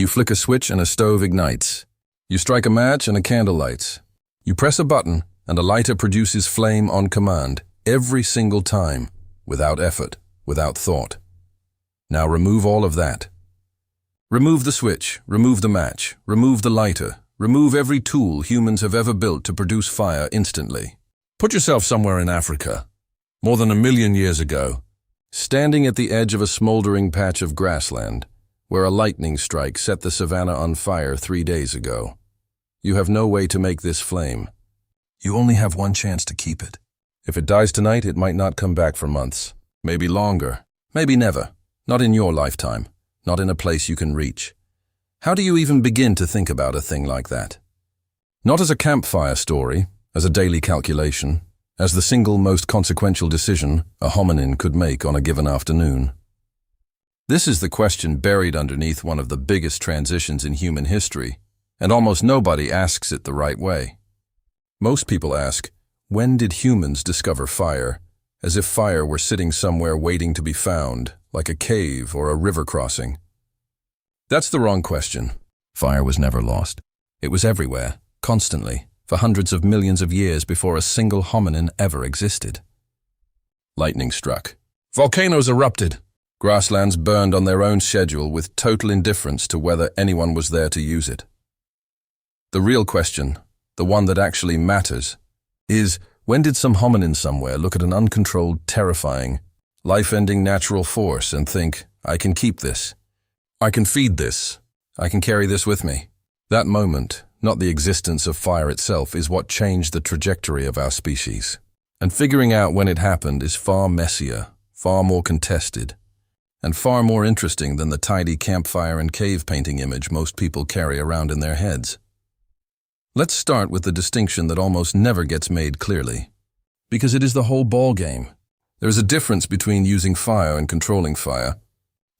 You flick a switch and a stove ignites. You strike a match and a candle lights. You press a button and a lighter produces flame on command, every single time, without effort, without thought. Now remove all of that. Remove the switch, remove the match, remove the lighter, remove every tool humans have ever built to produce fire instantly. Put yourself somewhere in Africa, more than 1 million years ago, standing at the edge of a smoldering patch of grassland, where a lightning strike set the savanna on fire 3 days ago. You have no way to make this flame. You only have one chance to keep it. If it dies tonight, it might not come back for months, maybe longer, maybe never, not in your lifetime, not in a place you can reach. How do you even begin to think about a thing like that? Not as a campfire story, as a daily calculation, as the single most consequential decision a hominin could make on a given afternoon. This is the question buried underneath one of the biggest transitions in human history, and almost nobody asks it the right way. Most people ask, when did humans discover fire, as if fire were sitting somewhere waiting to be found, like a cave or a river crossing. That's the wrong question. Fire was never lost. It was everywhere, constantly, for hundreds of millions of years before a single hominin ever existed. Lightning struck. Volcanoes erupted. Grasslands burned on their own schedule with total indifference to whether anyone was there to use it. The real question, the one that actually matters, is when did some hominin somewhere look at an uncontrolled, terrifying, life-ending natural force and think, I can keep this. I can feed this. I can carry this with me. That moment, not the existence of fire itself, is what changed the trajectory of our species. And figuring out when it happened is far messier, far more contested, and far more interesting than the tidy campfire and cave painting image most people carry around in their heads. Let's start with the distinction that almost never gets made clearly, because it is the whole ballgame. There is a difference between using fire and controlling fire,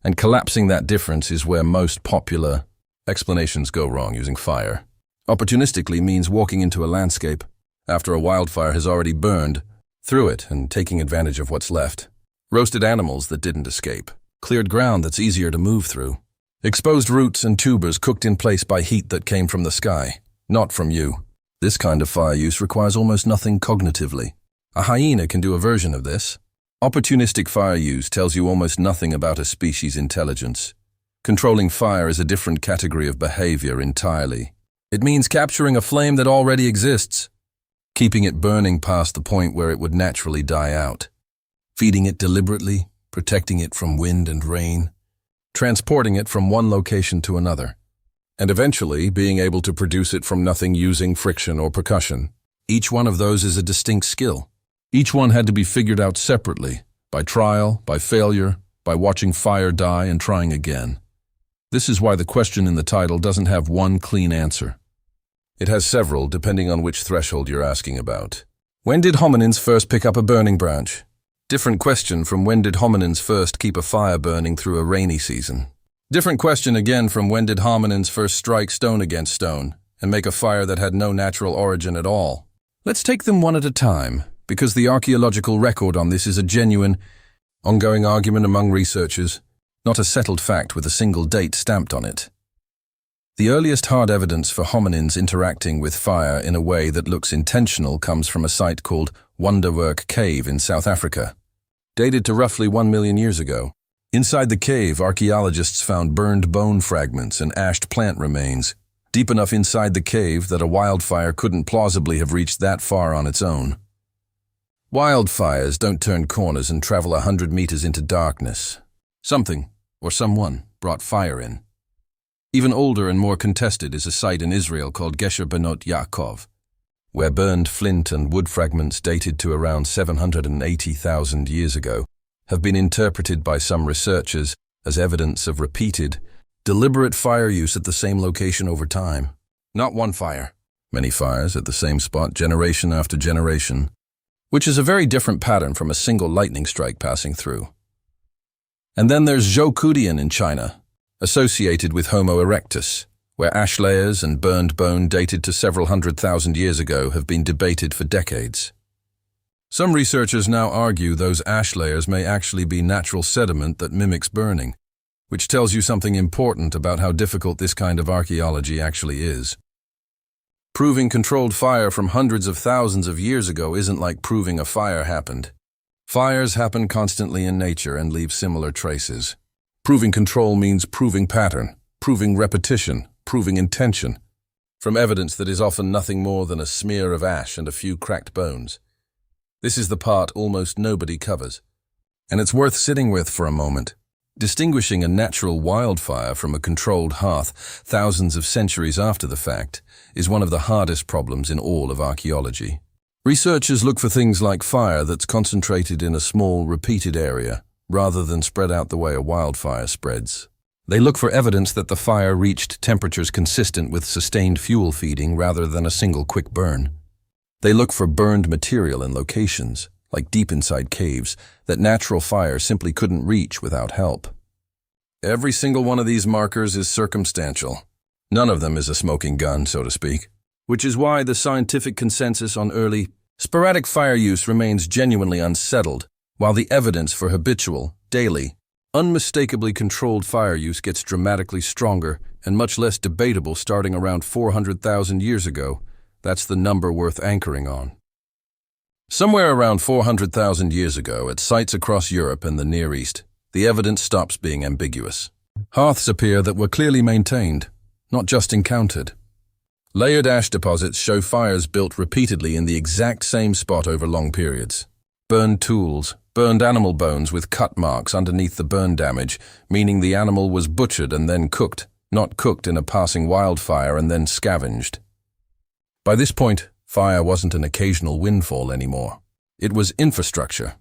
and collapsing that difference is where most popular explanations go wrong. Using fire opportunistically means walking into a landscape after a wildfire has already burned through it and taking advantage of what's left. Roasted animals that didn't escape, cleared ground that's easier to move through, exposed roots and tubers cooked in place by heat that came from the sky, not from you. This kind of fire use requires almost nothing cognitively. A hyena can do a version of this. Opportunistic fire use tells you almost nothing about a species' intelligence. Controlling fire is a different category of behavior entirely. It means capturing a flame that already exists, keeping it burning past the point where it would naturally die out, feeding it deliberately, protecting it from wind and rain, transporting it from one location to another, and eventually being able to produce it from nothing using friction or percussion. Each one of those is a distinct skill. Each one had to be figured out separately, by trial, by failure, by watching fire die and trying again. This is why the question in the title doesn't have one clean answer. It has several, depending on which threshold you're asking about. When did hominins first pick up a burning branch? Different question from when did hominins first keep a fire burning through a rainy season. Different question again from when did hominins first strike stone against stone and make a fire that had no natural origin at all. Let's take them one at a time, because the archaeological record on this is a genuine, ongoing argument among researchers, not a settled fact with a single date stamped on it. The earliest hard evidence for hominins interacting with fire in a way that looks intentional comes from a site called Wonderwerk Cave in South Africa, dated to roughly 1 million years ago. Inside the cave, archaeologists found burned bone fragments and ashed plant remains, deep enough inside the cave that a wildfire couldn't plausibly have reached that far on its own. Wildfires don't turn corners and travel 100 meters into darkness. Something, or someone, brought fire in. Even older and more contested is a site in Israel called Gesher Benot Ya'akov, where burned flint and wood fragments dated to around 780,000 years ago have been interpreted by some researchers as evidence of repeated, deliberate fire use at the same location over time. Not one fire, many fires at the same spot generation after generation, which is a very different pattern from a single lightning strike passing through. And then there's Zhoukoudian in China, associated with Homo erectus, where ash layers and burned bone dated to several 100,000 years ago have been debated for decades. Some researchers now argue those ash layers may actually be natural sediment that mimics burning, which tells you something important about how difficult this kind of archaeology actually is. Proving controlled fire from hundreds of thousands of years ago isn't like proving a fire happened. Fires happen constantly in nature and leave similar traces. Proving control means proving pattern, proving repetition, proving intention, from evidence that is often nothing more than a smear of ash and a few cracked bones. This is the part almost nobody covers, and it's worth sitting with for a moment. Distinguishing a natural wildfire from a controlled hearth thousands of centuries after the fact is one of the hardest problems in all of archaeology. Researchers look for things like fire that's concentrated in a small, repeated area, rather than spread out the way a wildfire spreads. They look for evidence that the fire reached temperatures consistent with sustained fuel feeding rather than a single quick burn. They look for burned material in locations, like deep inside caves, that natural fire simply couldn't reach without help. Every single one of these markers is circumstantial. None of them is a smoking gun, so to speak, which is why the scientific consensus on early, sporadic fire use remains genuinely unsettled, while the evidence for habitual, daily, unmistakably controlled fire use gets dramatically stronger and much less debatable starting around 400,000 years ago. That's the number worth anchoring on. Somewhere around 400,000 years ago, at sites across Europe and the Near East, the evidence stops being ambiguous. Hearths appear that were clearly maintained, not just encountered. Layered ash deposits show fires built repeatedly in the exact same spot over long periods. Burned tools, burned animal bones with cut marks underneath the burn damage, meaning the animal was butchered and then cooked, not cooked in a passing wildfire and then scavenged. By this point, fire wasn't an occasional windfall anymore. It was infrastructure.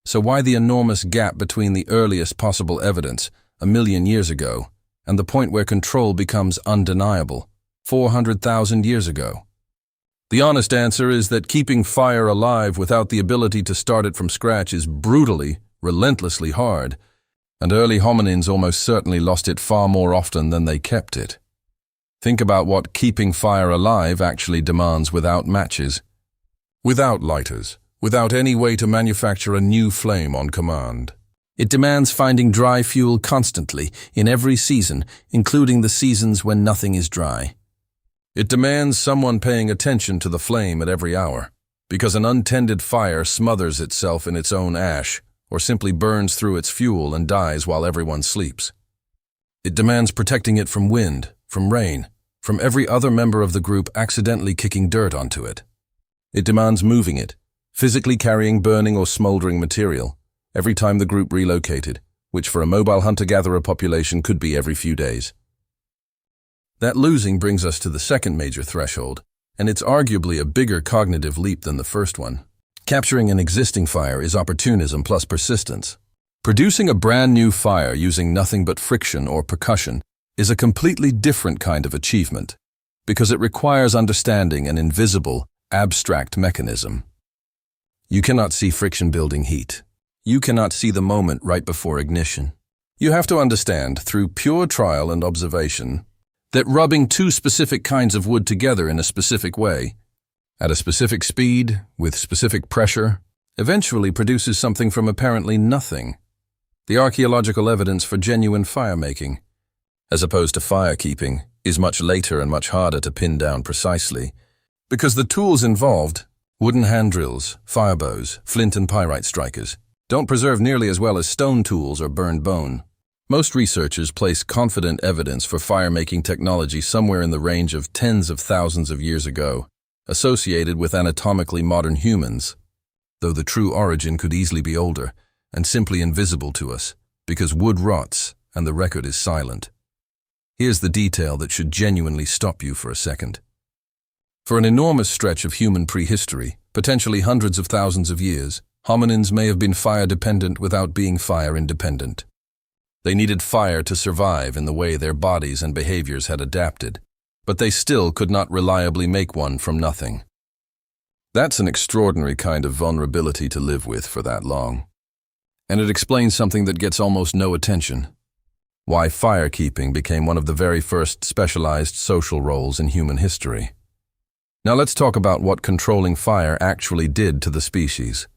So why the enormous gap between the earliest possible evidence, 1,000,000 years ago, and the point where control becomes undeniable, 400,000 years ago? The honest answer is that keeping fire alive without the ability to start it from scratch is brutally, relentlessly hard, and early hominins almost certainly lost it far more often than they kept it. Think about what keeping fire alive actually demands without matches, without lighters, without any way to manufacture a new flame on command. It demands finding dry fuel constantly, in every season, including the seasons when nothing is dry. It demands someone paying attention to the flame at every hour, because an untended fire smothers itself in its own ash, or simply burns through its fuel and dies while everyone sleeps. It demands protecting it from wind, from rain, from every other member of the group accidentally kicking dirt onto it. It demands moving it, physically carrying burning or smoldering material, every time the group relocated, which for a mobile hunter-gatherer population could be every few days. That losing brings us to the second major threshold, and it's arguably a bigger cognitive leap than the first one. Capturing an existing fire is opportunism plus persistence. Producing a brand new fire using nothing but friction or percussion is a completely different kind of achievement, because it requires understanding an invisible, abstract mechanism. You cannot see friction building heat. You cannot see the moment right before ignition. You have to understand, through pure trial and observation, that rubbing two specific kinds of wood together in a specific way, at a specific speed, with specific pressure, eventually produces something from apparently nothing. The archaeological evidence for genuine fire-making, as opposed to fire-keeping, is much later and much harder to pin down precisely, because the tools involved, wooden hand drills, fire bows, flint and pyrite strikers, don't preserve nearly as well as stone tools or burned bone. Most researchers place confident evidence for fire-making technology somewhere in the range of tens of thousands of years ago, associated with anatomically modern humans, though the true origin could easily be older and simply invisible to us, because wood rots and the record is silent. Here's the detail that should genuinely stop you for a second. For an enormous stretch of human prehistory, potentially hundreds of thousands of years, hominins may have been fire-dependent without being fire-independent. They needed fire to survive in the way their bodies and behaviors had adapted, but they still could not reliably make one from nothing. That's an extraordinary kind of vulnerability to live with for that long. And it explains something that gets almost no attention: why firekeeping became one of the very first specialized social roles in human history. Now let's talk about what controlling fire actually did to the species,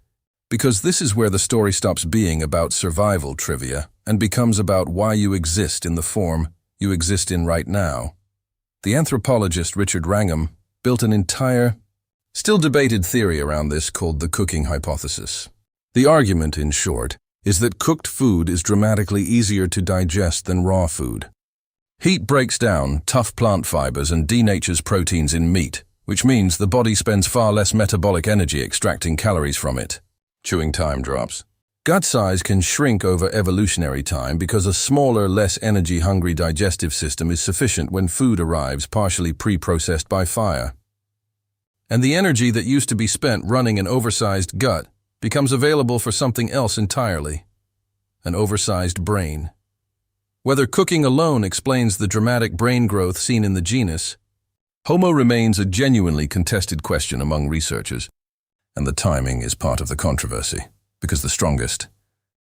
because this is where the story stops being about survival trivia and becomes about why you exist in the form you exist in right now. The anthropologist Richard Wrangham built an entire, still debated theory around this called the cooking hypothesis. The argument, in short, is that cooked food is dramatically easier to digest than raw food. Heat breaks down tough plant fibers and denatures proteins in meat, which means the body spends far less metabolic energy extracting calories from it. Chewing time drops. Gut size can shrink over evolutionary time because a smaller, less energy-hungry digestive system is sufficient when food arrives partially pre-processed by fire. And the energy that used to be spent running an oversized gut becomes available for something else entirely, an oversized brain. Whether cooking alone explains the dramatic brain growth seen in the genus, Homo remains a genuinely contested question among researchers, and the timing is part of the controversy, because the strongest,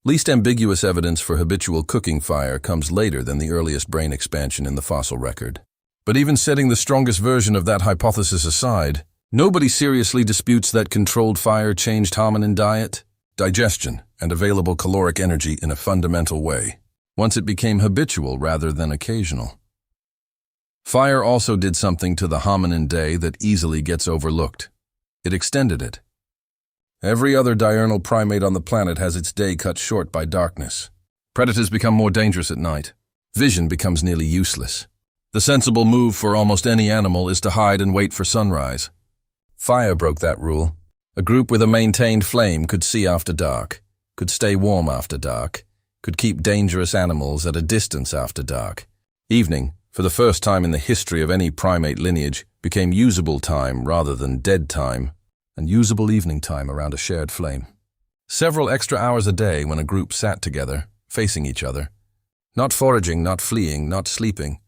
least ambiguous evidence for habitual cooking fire comes later than the earliest brain expansion in the fossil record. But even setting the strongest version of that hypothesis aside, nobody seriously disputes that controlled fire changed hominin diet, digestion, and available caloric energy in a fundamental way, once it became habitual rather than occasional. Fire also did something to the hominin day that easily gets overlooked. It extended it. Every other diurnal primate on the planet has its day cut short by darkness. Predators become more dangerous at night. Vision becomes nearly useless. The sensible move for almost any animal is to hide and wait for sunrise. Fire broke that rule. A group with a maintained flame could see after dark, could stay warm after dark, could keep dangerous animals at a distance after dark. Evening, for the first time in the history of any primate lineage, became usable time rather than dead time, and usable evening time around a shared flame. Several extra hours a day when a group sat together, facing each other, not foraging, not fleeing, not sleeping,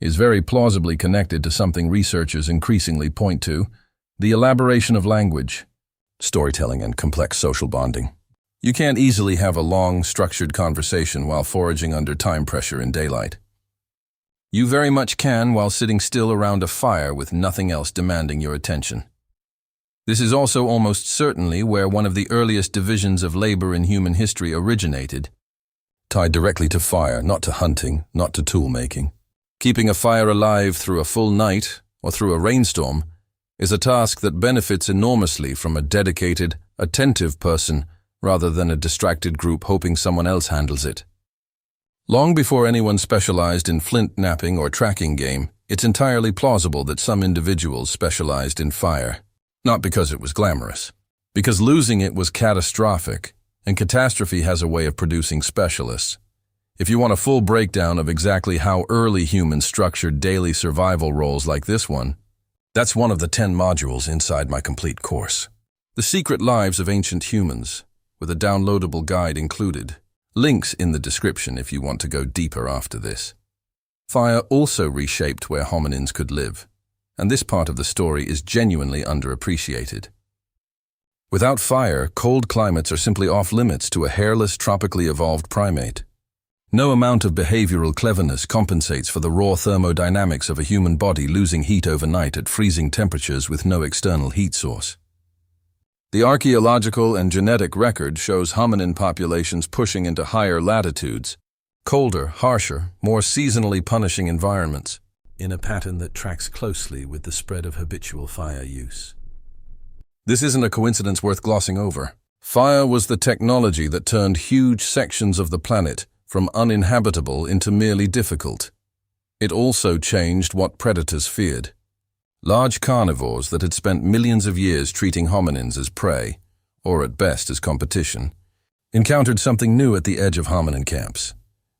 is very plausibly connected to something researchers increasingly point to, the elaboration of language, storytelling, and complex social bonding. You can't easily have a long, structured conversation while foraging under time pressure in daylight. You very much can while sitting still around a fire with nothing else demanding your attention. This is also almost certainly where one of the earliest divisions of labor in human history originated, tied directly to fire, not to hunting, not to tool-making. Keeping a fire alive through a full night or through a rainstorm is a task that benefits enormously from a dedicated, attentive person rather than a distracted group hoping someone else handles it. Long before anyone specialized in flint knapping or tracking game, it's entirely plausible that some individuals specialized in fire. Not because it was glamorous, because losing it was catastrophic, and catastrophe has a way of producing specialists. If you want a full breakdown of exactly how early humans structured daily survival roles like this one, that's one of the 10 modules inside my complete course. The Secret Lives of Ancient Humans, with a downloadable guide included. Links in the description if you want to go deeper after this. Fire also reshaped where hominins could live, and this part of the story is genuinely underappreciated. Without fire, cold climates are simply off-limits to a hairless, tropically evolved primate. No amount of behavioral cleverness compensates for the raw thermodynamics of a human body losing heat overnight at freezing temperatures with no external heat source. The archaeological and genetic record shows hominin populations pushing into higher latitudes, colder, harsher, more seasonally punishing environments, in a pattern that tracks closely with the spread of habitual fire use. This isn't a coincidence worth glossing over. Fire was the technology that turned huge sections of the planet from uninhabitable into merely difficult. It also changed what predators feared. Large carnivores that had spent millions of years treating hominins as prey, or at best as competition, encountered something new at the edge of hominin camps.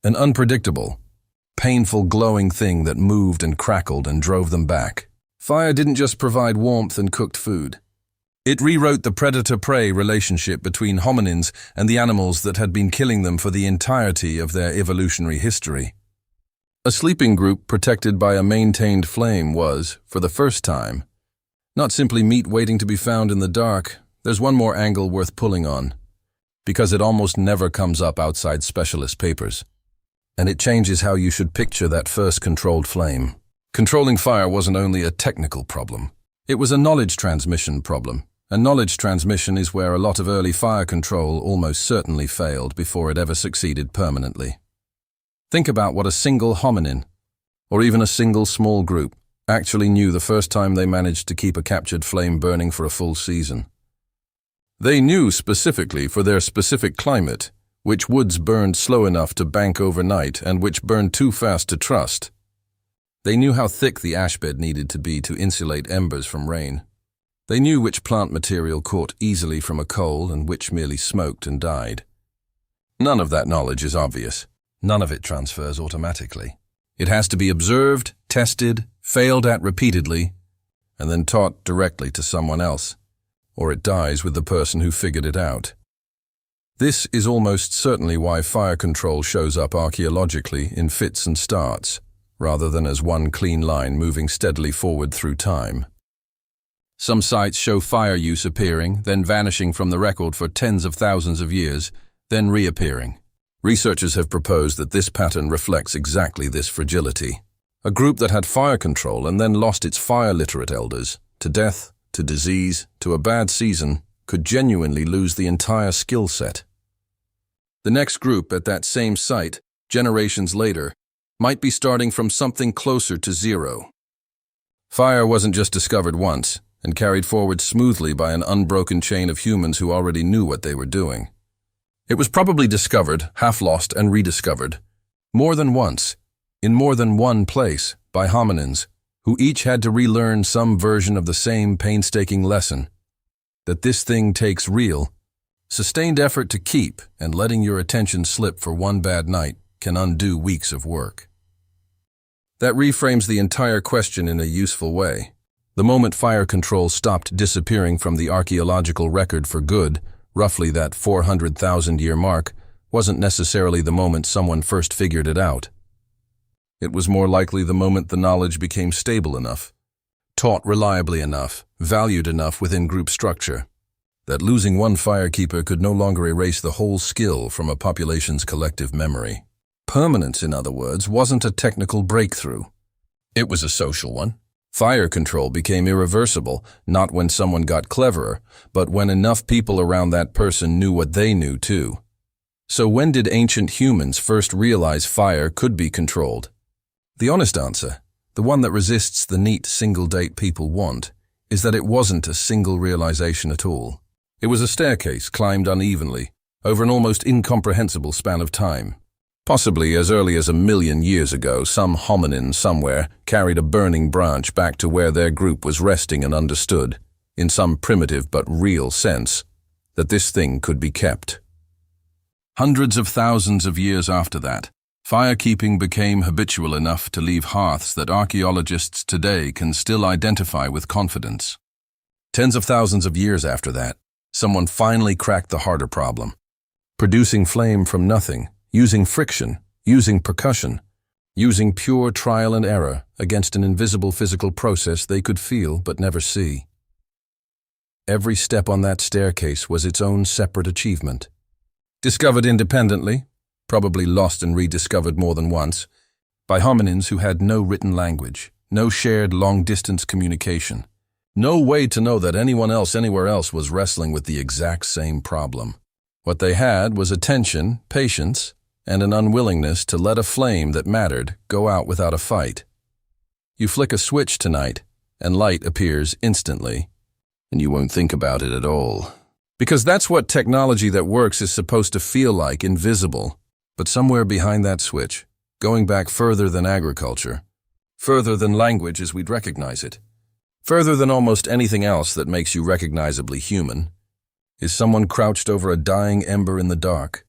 An unpredictable, painful glowing thing that moved and crackled and drove them back. Fire didn't just provide warmth and cooked food. It rewrote the predator-prey relationship between hominins and the animals that had been killing them for the entirety of their evolutionary history. A sleeping group protected by a maintained flame was, for the first time, not simply meat waiting to be found in the dark. There's one more angle worth pulling on, because it almost never comes up outside specialist papers. And it changes how you should picture that first controlled flame. Controlling fire wasn't only a technical problem. It was a knowledge transmission problem. and knowledge transmission is where a lot of early fire control almost certainly failed before it ever succeeded permanently. Think about what a single hominin, or even a single small group, actually knew the first time they managed to keep a captured flame burning for a full season. They knew specifically for their specific climate which woods burned slow enough to bank overnight and which burned too fast to trust. They knew how thick the ash bed needed to be to insulate embers from rain. They knew which plant material caught easily from a coal and which merely smoked and died. None of that knowledge is obvious. None of it transfers automatically. It has to be observed, tested, failed at repeatedly, and then taught directly to someone else, or it dies with the person who figured it out. This is almost certainly why fire control shows up archaeologically in fits and starts, rather than as one clean line moving steadily forward through time. Some sites show fire use appearing, then vanishing from the record for tens of thousands of years, then reappearing. Researchers have proposed that this pattern reflects exactly this fragility. A group that had fire control and then lost its fire-literate elders, to death, to disease, to a bad season, could genuinely lose the entire skill set. The next group at that same site, generations later, might be starting from something closer to zero. Fire wasn't just discovered once and carried forward smoothly by an unbroken chain of humans who already knew what they were doing. It was probably discovered, half-lost, and rediscovered, more than once, in more than one place, by hominins, who each had to relearn some version of the same painstaking lesson, that this thing takes real, sustained effort to keep, and letting your attention slip for one bad night can undo weeks of work. That reframes the entire question in a useful way. The moment fire control stopped disappearing from the archaeological record for good, roughly that 400,000-year mark, wasn't necessarily the moment someone first figured it out. It was more likely the moment the knowledge became stable enough, taught reliably enough, valued enough within group structure, that losing one firekeeper could no longer erase the whole skill from a population's collective memory. Permanence, in other words, wasn't a technical breakthrough. It was a social one. Fire control became irreversible, not when someone got cleverer, but when enough people around that person knew what they knew too. So when did ancient humans first realize fire could be controlled? The honest answer, the one that resists the neat single date people want, is that it wasn't a single realization at all. It was a staircase climbed unevenly, over an almost incomprehensible span of time. Possibly as early as 1,000,000 years ago, some hominin somewhere carried a burning branch back to where their group was resting and understood, in some primitive but real sense, that this thing could be kept. Hundreds of thousands of years after that, firekeeping became habitual enough to leave hearths that archaeologists today can still identify with confidence. Tens of thousands of years after that, someone finally cracked the harder problem. Producing flame from nothing, using friction, using percussion, using pure trial and error against an invisible physical process they could feel but never see. Every step on that staircase was its own separate achievement. Discovered independently, probably lost and rediscovered more than once, by hominins who had no written language, no shared long-distance communication, no way to know that anyone else anywhere else was wrestling with the exact same problem. What they had was attention, patience, and an unwillingness to let a flame that mattered go out without a fight. You flick a switch tonight, and light appears instantly, and you won't think about it at all. Because that's what technology that works is supposed to feel like, invisible. But somewhere behind that switch, going back further than agriculture, further than language as we'd recognize it, further than almost anything else that makes you recognizably human, is someone crouched over a dying ember in the dark,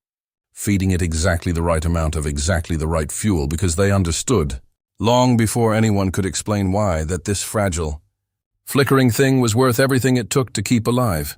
feeding it exactly the right amount of exactly the right fuel because they understood, long before anyone could explain why, that this fragile, flickering thing was worth everything it took to keep alive.